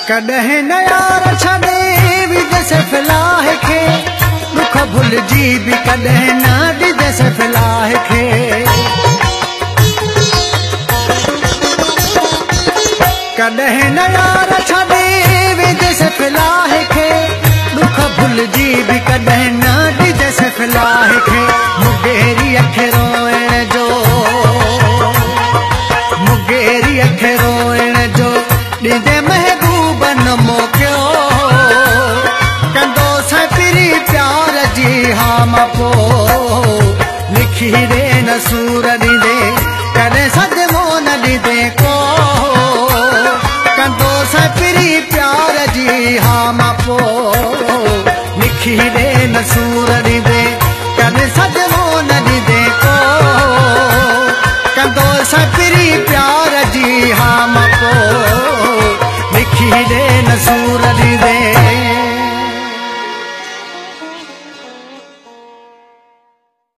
कॾहिं न यार छॾे विदसि फिलाह खे दुख भुलिजी बि कॾहिं न ॾिजसि फिलाह खे कॾहिं न यार छॾे विदसि फिलाह खे दुख भुलिजी बि कॾहिं न ॾिजसि फिलाह खे मुगेरी अख रोइण जो मुगेरी अख रोइण जो ॾिजे महबूब न मोकियो कंदोसि पिरी प्यार जी हाम पो लिखी ॾे न सूर ॾिजे